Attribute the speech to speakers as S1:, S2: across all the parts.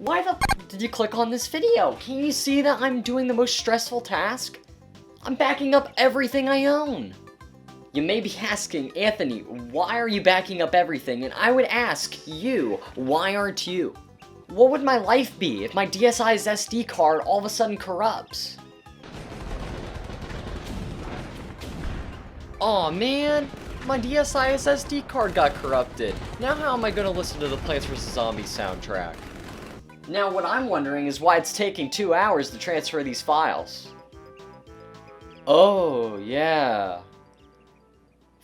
S1: Why the f did you click on this video? Can't you see that I'm doing the most stressful task? I'm backing up everything I own. You may be asking, Anthony, why are you backing up everything? And I would ask you, why aren't you? What would my life be if my DSi's SD card all of a sudden corrupts? Aw man, my DSi's SD card got corrupted. Now how am I gonna listen to the Plants vs. Zombies soundtrack? Now what I'm wondering is why it's taking 2 hours to transfer these files. Oh, yeah.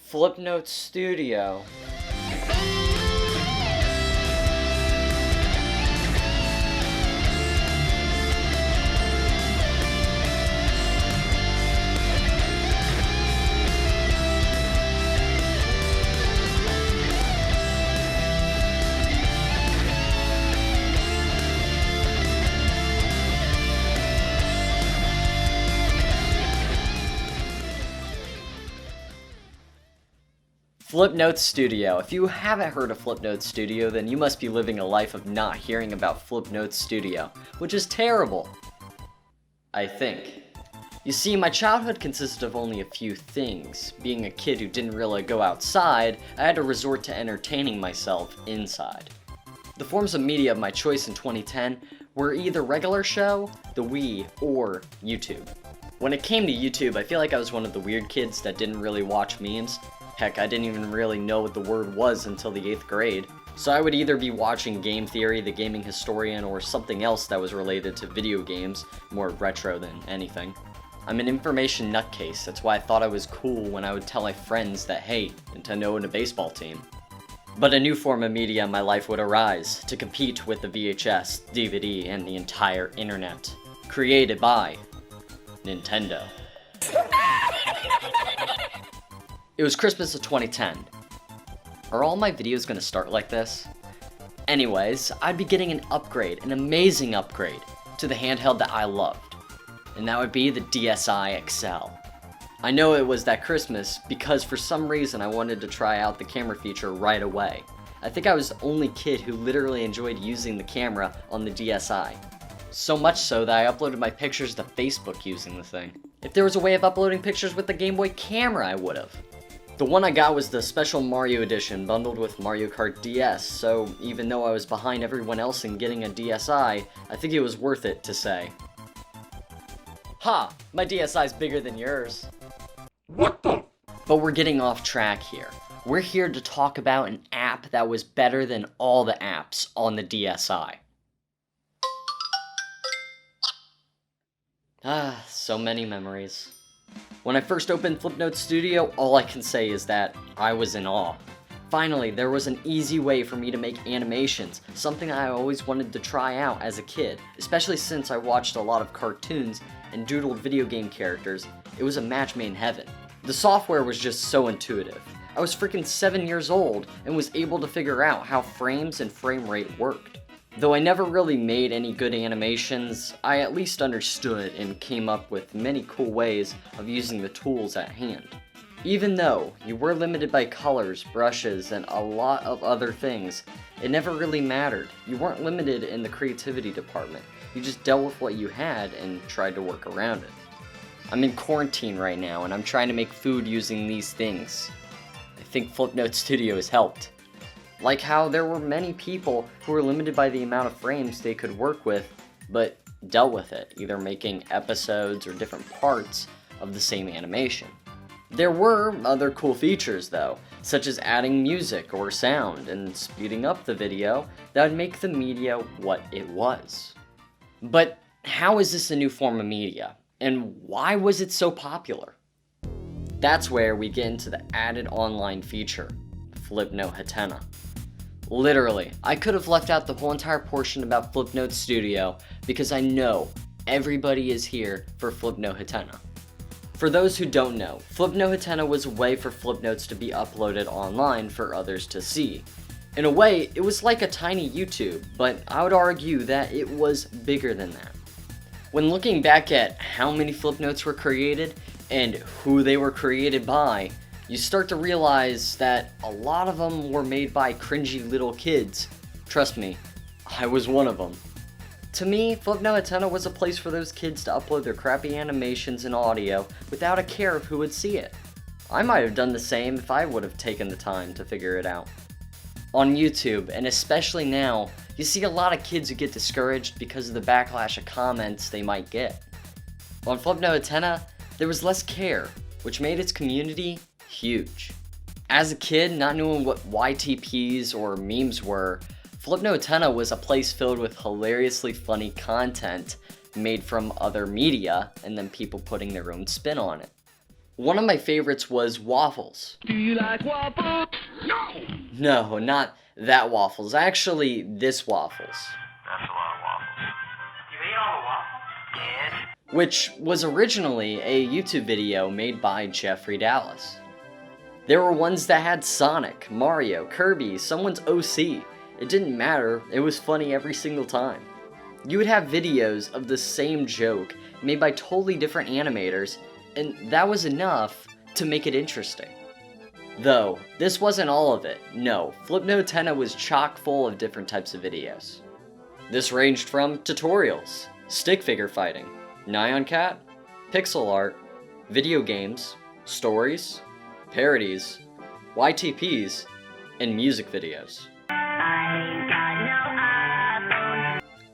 S1: Flipnote Studio. Flipnote Studio. If you haven't heard of Flipnote Studio, then you must be living a life of not hearing about Flipnote Studio, which is terrible. I think. You see, my childhood consisted of only a few things. Being a kid who didn't really go outside, I had to resort to entertaining myself inside. The forms of media of my choice in 2010 were either regular show, the Wii, or YouTube. When it came to YouTube, I feel like I was one of the weird kids that didn't really watch memes. Heck, I didn't even really know what the word was until the 8th grade. So I would either be watching Game Theory, The Gaming Historian, or something else that was related to video games, more retro than anything. I'm an information nutcase, that's why I thought I was cool when I would tell my friends that, hey, Nintendo owned a baseball team. But a new form of media in my life would arise, to compete with the VHS, DVD, and the entire internet. Created by Nintendo. It was Christmas of 2010. Are all my videos gonna start like this? Anyways, I'd be getting an upgrade, an amazing upgrade, to the handheld that I loved. And that would be the DSi XL. I know it was that Christmas because for some reason I wanted to try out the camera feature right away. I think I was the only kid who literally enjoyed using the camera on the DSi. So much so that I uploaded my pictures to Facebook using the thing. If there was a way of uploading pictures with the Game Boy camera, I would've. The one I got was the Special Mario Edition, bundled with Mario Kart DS, so even though I was behind everyone else in getting a DSi, I think it was worth it to say. Ha! My DSi's bigger than yours.
S2: What the?
S1: But we're getting off track here. We're here to talk about an app that was better than all the apps on the DSi. Ah, so many memories. When I first opened Flipnote Studio, all I can say is that I was in awe. Finally, there was an easy way for me to make animations, something I always wanted to try out as a kid, especially since I watched a lot of cartoons and doodled video game characters. It was a match made in heaven. The software was just so intuitive. I was freaking 7 years old and was able to figure out how frames and frame rate worked. Though I never really made any good animations, I at least understood and came up with many cool ways of using the tools at hand. Even though you were limited by colors, brushes, and a lot of other things, it never really mattered. You weren't limited in the creativity department. You just dealt with what you had and tried to work around it. I'm in quarantine right now and I'm trying to make food using these things. I think Flipnote Studio has helped. Like how there were many people who were limited by the amount of frames they could work with, but dealt with it, either making episodes or different parts of the same animation. There were other cool features though, such as adding music or sound and speeding up the video that would make the media what it was. But how is this a new form of media? And why was it so popular? That's where we get into the added online feature, Flipnote Hatena. Literally, I could have left out the whole entire portion about Flipnote Studio because I know everybody is here for Flipnote Hatena. For those who don't know, Flipnote Hatena was a way for Flipnotes to be uploaded online for others to see. In a way, it was like a tiny YouTube, but I would argue that it was bigger than that. When looking back at how many Flipnotes were created and who they were created by, you start to realize that a lot of them were made by cringy little kids. Trust me, I was one of them. To me, Flipnote Hatena was a place for those kids to upload their crappy animations and audio without a care of who would see it. I might have done the same if I would have taken the time to figure it out. On YouTube, and especially now, you see a lot of kids who get discouraged because of the backlash of comments they might get. On Flipnote Hatena, there was less care, which made its community huge. As a kid, not knowing what YTPs or memes were, Flipnote Hatena was a place filled with hilariously funny content made from other media, and then people putting their own spin on it. One of my favorites was Waffles.
S2: Do you like waffles?
S1: No, not that Waffles. Actually, this Waffles.
S2: That's a lot of waffles. You ate all the waffles? Yeah.
S1: Which was originally a YouTube video made by Jeffrey Dallas. There were ones that had Sonic, Mario, Kirby, someone's OC. It didn't matter, it was funny every single time. You would have videos of the same joke made by totally different animators, and that was enough to make it interesting. Though, this wasn't all of it. No, Flipnote Hatena was chock full of different types of videos. This ranged from tutorials, stick figure fighting, Nyan Cat, pixel art, video games, stories, parodies, YTPs, and music videos.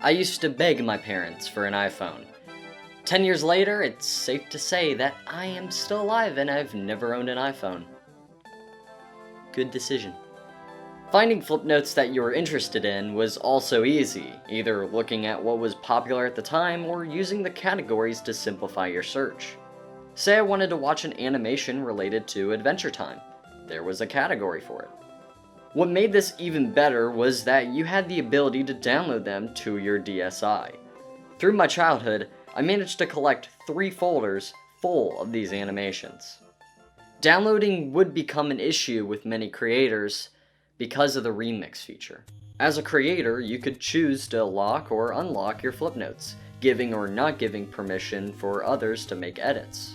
S1: I used to beg my parents for an iPhone. 10 years later, it's safe to say that I am still alive and I've never owned an iPhone. Good decision. Finding Flipnotes that you were interested in was also easy, either looking at what was popular at the time or using the categories to simplify your search. Say I wanted to watch an animation related to Adventure Time. There was a category for it. What made this even better was that you had the ability to download them to your DSi. Through my childhood, I managed to collect 3 folders full of these animations. Downloading would become an issue with many creators because of the remix feature. As a creator, you could choose to lock or unlock your Flipnotes, giving or not giving permission for others to make edits.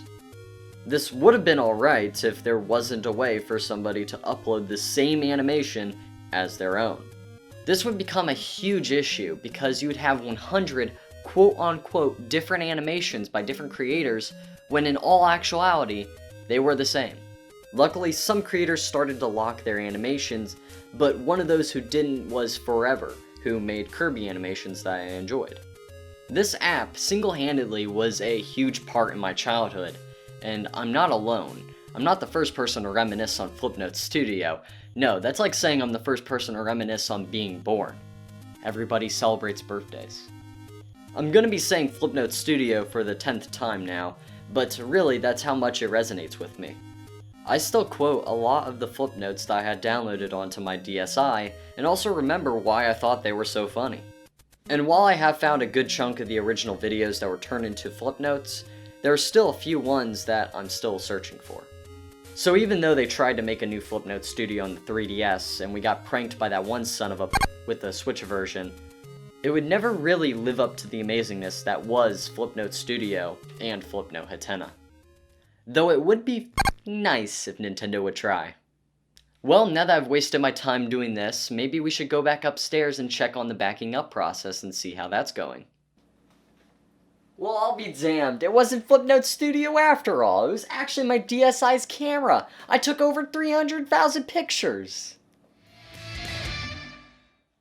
S1: This would have been alright if there wasn't a way for somebody to upload the same animation as their own. This would become a huge issue because you would have 100 quote-unquote different animations by different creators when in all actuality, they were the same. Luckily, some creators started to lock their animations, but one of those who didn't was Forever, who made Kirby animations that I enjoyed. This app single-handedly was a huge part in my childhood, and I'm not alone. I'm not the first person to reminisce on Flipnote Studio. No, that's like saying I'm the first person to reminisce on being born. Everybody celebrates birthdays. I'm gonna be saying Flipnote Studio for the 10th time now, but really that's how much it resonates with me. I still quote a lot of the Flipnotes that I had downloaded onto my DSi, and also remember why I thought they were so funny. And while I have found a good chunk of the original videos that were turned into Flipnotes, there are still a few ones that I'm still searching for. So even though they tried to make a new Flipnote Studio on the 3DS, and we got pranked by that one son of a with the Switch version, it would never really live up to the amazingness that was Flipnote Studio and Flipnote Hatena. Though it would be nice if Nintendo would try. Well, now that I've wasted my time doing this, maybe we should go back upstairs and check on the backing up process and see how that's going. Well, I'll be damned. It wasn't Flipnote Studio after all. It was actually my DSi's camera. I took over 300,000 pictures.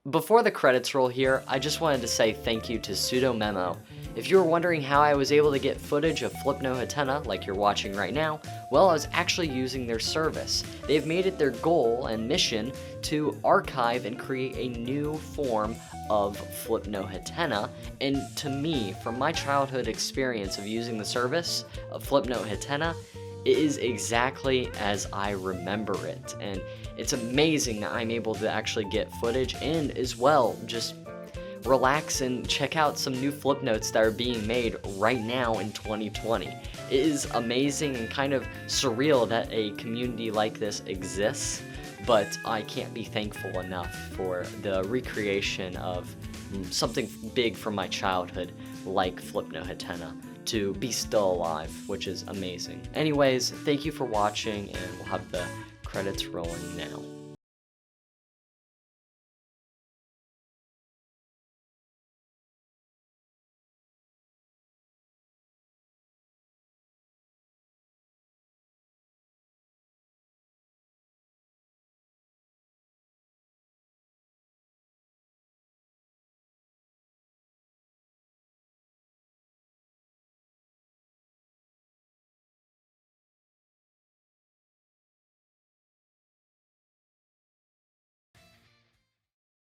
S1: Before the credits roll here, I just wanted to say thank you to Sudo Memo. If you were wondering how I was able to get footage of Flipnote Hatena like you're watching right now, well, I was actually using their service. They've made it their goal and mission to archive and create a new form of Flipnote Hatena, and to me, from my childhood experience of using the service of Flipnote Hatena, it is exactly as I remember it, and it's amazing that I'm able to actually get footage and as well just relax and check out some new Flipnotes that are being made right now in 2020. It is amazing and kind of surreal that a community like this exists, but I can't be thankful enough for the recreation of something big from my childhood like Flipnote Hatena to be still alive, which is amazing. Anyways, thank you for watching, and we'll have the credits rolling now.